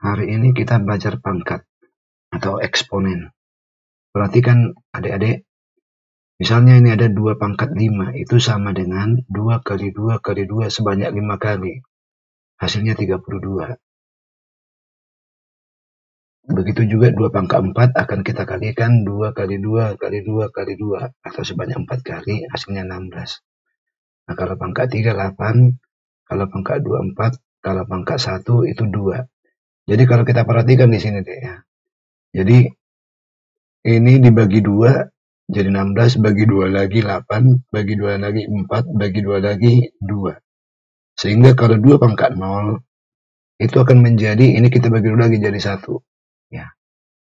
Hari ini kita belajar pangkat atau eksponen. Perhatikan adik-adik, misalnya ini ada 2 pangkat 5, itu sama dengan 2 kali 2 kali 2 sebanyak 5 kali. Hasilnya 32. Begitu juga 2 pangkat 4 akan kita kalikan 2 kali 2 kali 2 kali 2 atau sebanyak 4 kali, hasilnya 16. Nah, kalau pangkat 3 8, kalau pangkat 2 4, kalau pangkat 1 itu 2. Jadi kalau kita perhatikan di sini deh ya. Jadi ini dibagi 2 jadi 16, bagi 2 lagi 8, bagi 2 lagi 4, bagi 2 lagi 2. Sehingga kalau 2 pangkat 0 itu akan menjadi, ini kita bagi 2 lagi jadi 1. Ya,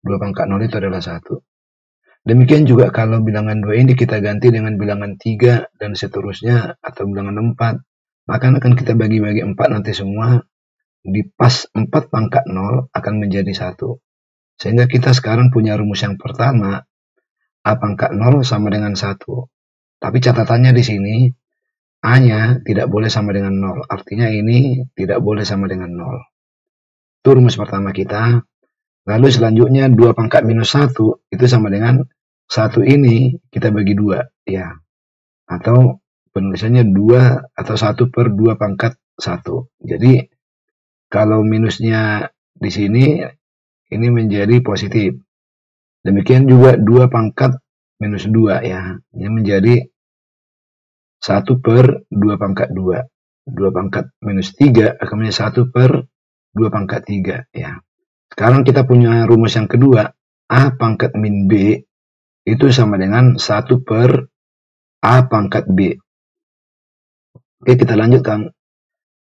2 pangkat 0 itu adalah 1. Demikian juga kalau bilangan 2 ini kita ganti dengan bilangan 3 dan seterusnya, atau bilangan 4, maka akan kita bagi-bagi 4 nanti semua, di pas 4 pangkat 0 akan menjadi 1. Sehingga kita sekarang punya rumus yang pertama, A pangkat 0 sama dengan 1. Tapi catatannya di sini, A-nya tidak boleh sama dengan 0. Artinya ini tidak boleh sama dengan 0. Itu rumus pertama kita. Lalu selanjutnya 2 pangkat minus 1 itu sama dengan 1 ini kita bagi 2. Ya. Atau penulisannya 2 atau 1 per 2 pangkat 1. Jadi kalau minusnya di sini, ini menjadi positif. Demikian juga 2 pangkat minus 2 ya. Ini menjadi 1 per 2 pangkat 2. 2 pangkat minus 3 akan menjadi 1 per 2 pangkat 3 ya. Sekarang kita punya rumus yang kedua. A pangkat min B itu sama dengan 1 per A pangkat B. Oke, kita lanjutkan.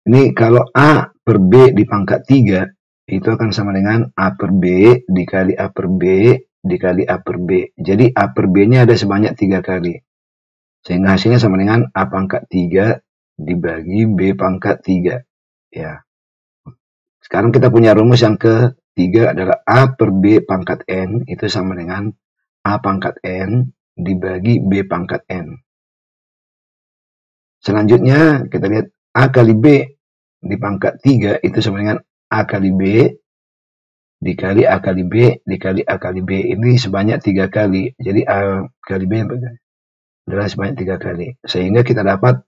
Ini kalau A per B di pangkat 3 itu akan sama dengan A per B dikali A per B dikali A per B. Jadi A per B-nya ada sebanyak 3 kali. Sehingga hasilnya sama dengan A pangkat 3 dibagi B pangkat 3. Ya. Sekarang kita punya rumus yang ketiga adalah A per B pangkat N itu sama dengan A pangkat N dibagi B pangkat N. Selanjutnya kita lihat A kali B di pangkat 3 itu sama dengan A kali B dikali A kali B dikali A kali B. Ini sebanyak 3 kali. Jadi A kali B adalah sebanyak 3 kali. Sehingga kita dapat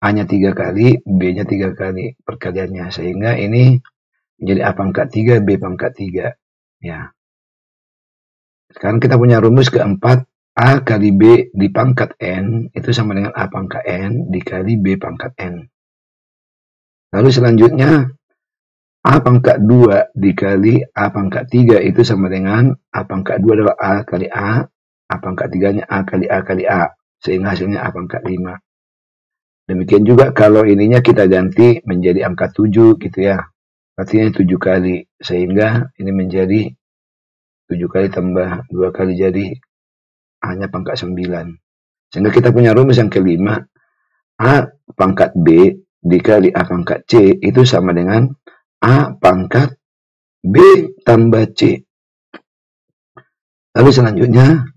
A-nya 3 kali, B-nya 3 kali perkaliannya. Sehingga ini menjadi A pangkat 3, B pangkat 3. Ya. Sekarang kita punya rumus keempat. A kali B di pangkat N itu sama dengan A pangkat N dikali B pangkat N. Lalu selanjutnya A pangkat 2 dikali A pangkat 3 itu sama dengan A pangkat 2 adalah A kali A pangkat 3-nya A kali A kali A. Sehingga hasilnya A pangkat 5. Demikian juga kalau ininya kita ganti menjadi angka 7 gitu ya. Artinya 7 kali. Sehingga ini menjadi 7 kali tambah 2 kali jadi A-nya pangkat 9. Sehingga kita punya rumus yang kelima. A pangkat B dikali A pangkat C itu sama dengan A pangkat B tambah C. Lalu selanjutnya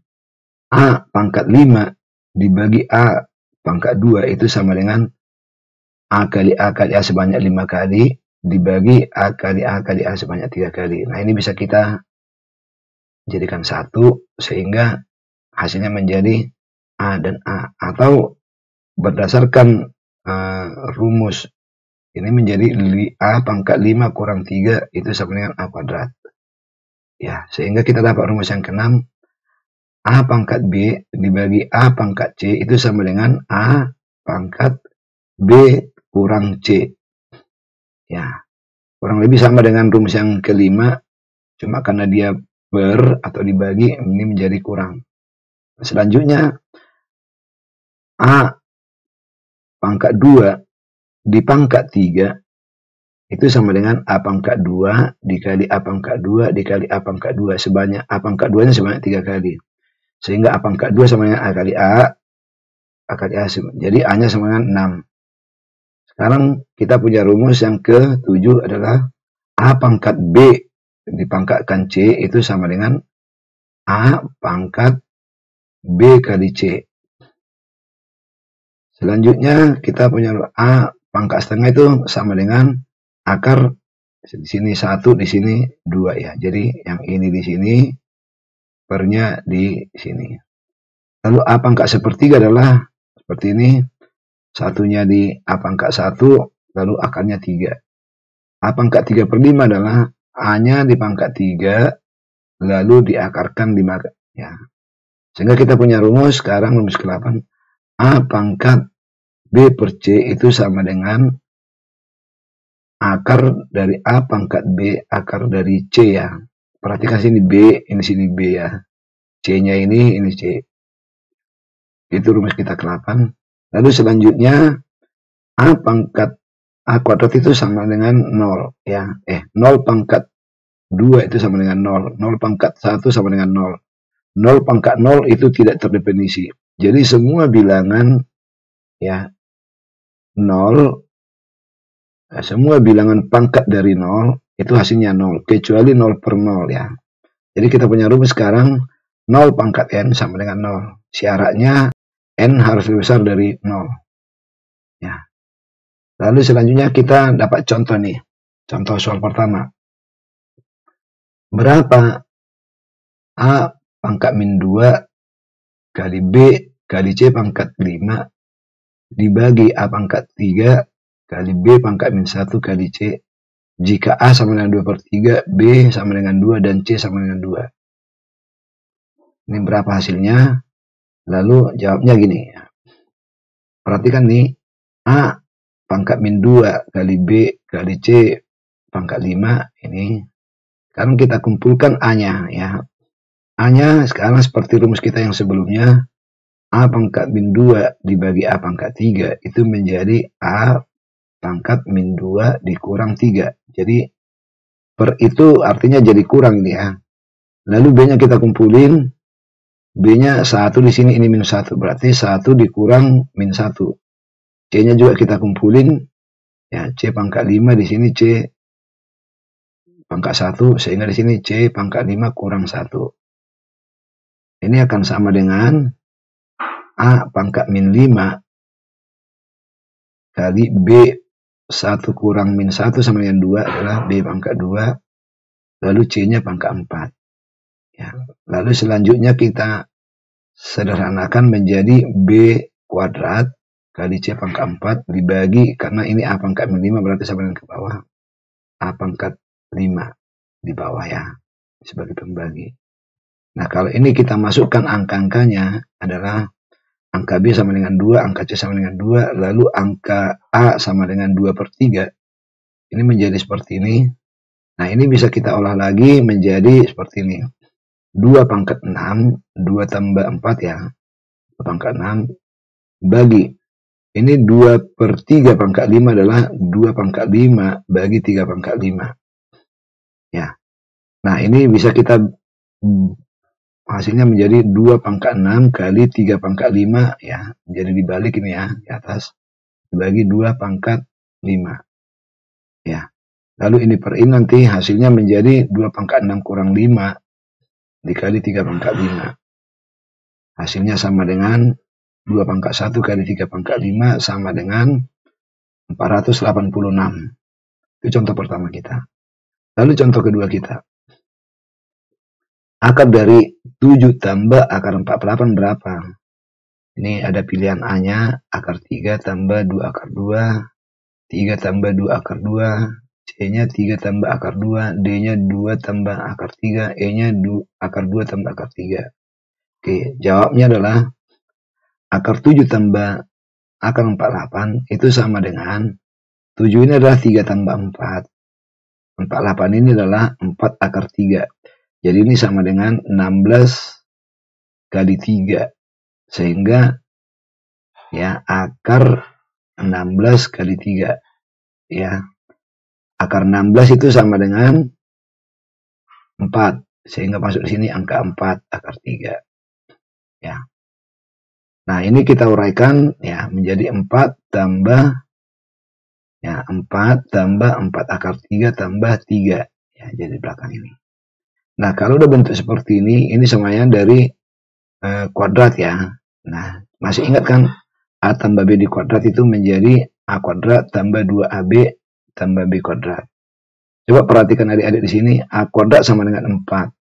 A pangkat 5 dibagi A pangkat 2 itu sama dengan A kali A kali A sebanyak 5 kali dibagi A kali A kali A sebanyak 3 kali. Nah, ini bisa kita jadikan 1 sehingga hasilnya menjadi A dan A. Atau berdasarkan rumus ini menjadi A pangkat 5 kurang 3 itu sama dengan A kuadrat. Ya, sehingga kita dapat rumus yang keenam. A pangkat B dibagi A pangkat C itu sama dengan A pangkat B kurang C. Ya, kurang lebih sama dengan rumus yang kelima. Cuma karena dia per atau dibagi, ini menjadi kurang. Selanjutnya, A pangkat 2 di pangkat 3 itu sama dengan A pangkat 2 dikali A pangkat 2 dikali A pangkat 2. Sebanyak A pangkat 2-nya sebanyak 3 kali. Sehingga A pangkat 2 sama dengan A kali A kali A. Jadi A-nya sama dengan 6. Sekarang kita punya rumus yang ke-7 adalah A pangkat B dipangkatkan C itu sama dengan A pangkat B kali C. Selanjutnya kita punya A pangkat setengah itu sama dengan akar Di sini 1, di sini 2 ya. Jadi yang ini di sini, pernya di sini. Lalu A pangkat sepertiga adalah seperti ini. Satunya di A pangkat 1, lalu akarnya 3. A pangkat 3/5 adalah A-nya di pangkat 3, lalu diakarkan 5. Ya. Sehingga kita punya rumus, sekarang rumus ke-8. A pangkat B per C itu sama dengan akar dari A pangkat B akar dari C ya. Perhatikan sini B, ini sini B ya. C-nya ini C. Itu rumus kita ke-8. Lalu selanjutnya A pangkat A kuadrat itu sama dengan 0 ya. 0 pangkat 2 itu sama dengan 0. 0 pangkat 1 sama dengan 0. 0 pangkat 0 itu tidak terdefinisi. Jadi semua bilangan ya 0, semua bilangan pangkat dari 0 itu hasilnya 0, kecuali 0 per 0 ya. Jadi kita punya rumus sekarang 0 pangkat n sama dengan 0. Syaratnya n harus lebih besar dari 0. Ya. Lalu selanjutnya kita dapat contoh nih. Contoh soal pertama. Berapa A pangkat min 2 kali B kali C pangkat 5 dibagi A pangkat 3 kali B pangkat min 1 kali C jika A sama dengan 2/3, B sama dengan 2, dan C sama dengan 2. Ini berapa hasilnya? Lalu jawabnya gini. Perhatikan nih. A pangkat min 2 kali B kali C pangkat 5 ini. Sekarang kita kumpulkan A-nya ya. A-nya sekarang seperti rumus kita yang sebelumnya. A pangkat min 2 dibagi A pangkat 3 itu menjadi A pangkat min 2 dikurang 3. Jadi per itu artinya jadi kurang ini ya. Lalu B-nya kita kumpulin. B-nya 1 di sini, ini minus 1. Berarti 1 dikurang min 1. C-nya juga kita kumpulin. Ya, C pangkat 5 di sini C pangkat 1, sehingga di sini C pangkat 5 kurang 1. Ini akan sama dengan A pangkat min 5 kali B 1 kurang min 1 sama dengan 2 adalah B pangkat 2, lalu C-nya pangkat 4. Ya. Lalu selanjutnya kita sederhanakan menjadi B kuadrat kali C pangkat 4 dibagi, karena ini A pangkat min 5 berarti sama dengan ke bawah. A pangkat 5 di bawah ya, sebagai pembagi. Nah, kalau ini kita masukkan angka-angkanya adalah angka B sama dengan 2, angka C sama dengan 2, lalu angka A sama dengan 2/3. Ini menjadi seperti ini. Nah, ini bisa kita olah lagi menjadi seperti ini. 2 pangkat 6, 2 tambah 4 ya, 2 pangkat 6, bagi. Ini 2/3 pangkat 5 adalah 2 pangkat 5 bagi 3 pangkat 5. Ya. Nah, ini bisa kita hasilnya menjadi 2 pangkat 6 kali 3 pangkat 5 ya. Jadi dibalik ini ya, di atas. Dibagi 2 pangkat 5. Ya. Lalu ini per ini nanti hasilnya menjadi 2 pangkat 6 kurang 5 dikali 3 pangkat 5. Hasilnya sama dengan 2 pangkat 1 kali 3 pangkat 5 sama dengan 486. Itu contoh pertama kita. Lalu contoh kedua kita. Akar dari 7 tambah akar 48 berapa? Ini ada pilihan A-nya, akar 3 tambah 2 akar 2, 3 tambah 2 akar 2, C-nya 3 tambah akar 2, D-nya 2 tambah akar 3, E-nya akar 2 tambah akar 3. Oke, jawabnya adalah akar 7 tambah akar 48 itu sama dengan 7 ini adalah 3 tambah 4. 48 ini adalah 4 akar 3. Jadi ini sama dengan 16 kali 3. Sehingga ya akar 16 kali 3. Ya. Akar 16 itu sama dengan 4. Sehingga masuk di sini angka 4 akar 3. Ya. Nah, ini kita uraikan ya menjadi 4 tambah 4 akar 3 tambah 3. Ya, jadi belakang ini. Nah, kalau udah bentuk seperti ini semuanya dari kuadrat ya. Nah, masih ingat kan A tambah B di kuadrat itu menjadi A kuadrat tambah 2AB tambah B kuadrat. Coba perhatikan adik-adik di sini, A kuadrat sama dengan 4.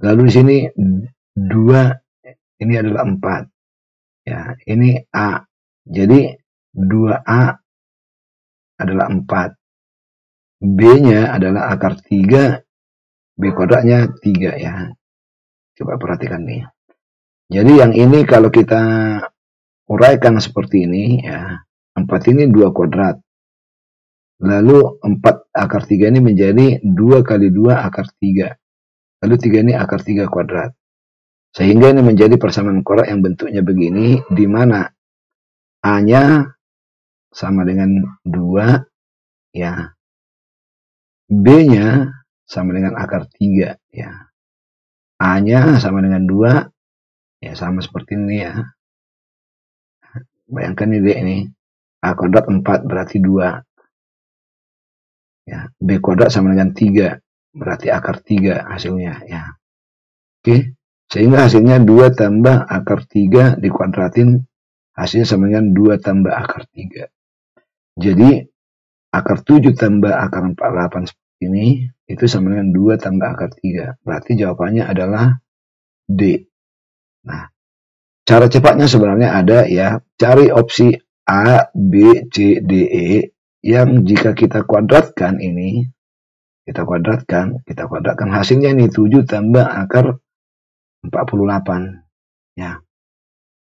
Lalu di sini 2, ini adalah 4. Ya, ini A. Jadi 2A adalah 4. B-nya adalah akar 3, B kuadratnya 3 ya. Coba perhatikan nih. Jadi yang ini kalau kita uraikan seperti ini ya, 4 ini 2 kuadrat. Lalu 4 akar 3 ini menjadi 2 kali 2 akar 3. Lalu 3 ini akar 3 kuadrat. Sehingga ini menjadi persamaan kuadrat yang bentuknya begini, di mana A-nya sama dengan 2, ya. B-nya sama dengan akar 3, ya. A-nya sama dengan 2, ya sama seperti ini ya. Bayangkan ini deh ini. A kuadrat 4 berarti 2. Ya, B kuadrat sama dengan 3, berarti akar 3 hasilnya ya. Oke, sehingga hasilnya 2 tambah akar 3 dikuadratin, hasilnya sama dengan 2 tambah akar 3. Jadi akar 7 tambah akar 48 seperti ini, itu sama dengan 2 tambah akar 3. Berarti jawabannya adalah D. Nah, cara cepatnya sebenarnya ada ya, cari opsi A, B, C, D, E, yang jika kita kuadratkan ini, kita kuadratkan hasilnya ini 7 tambah akar 48 ya.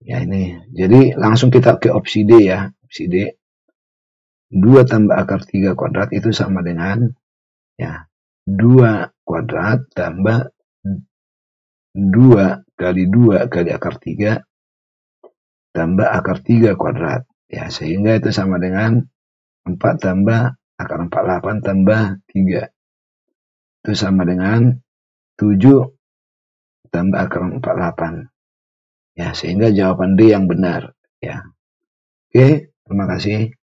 Ya ini. Jadi langsung kita ke opsi D ya. Opsi D. 2 tambah akar 3 kuadrat itu sama dengan ya 2 kuadrat tambah 2 kali 2 kali akar 3 tambah akar 3 kuadrat. Ya, sehingga itu sama dengan 4 tambah akar 48 tambah 3. Itu sama dengan 7 tambah akar 48. Ya, sehingga jawaban D yang benar. Ya. Oke, terima kasih.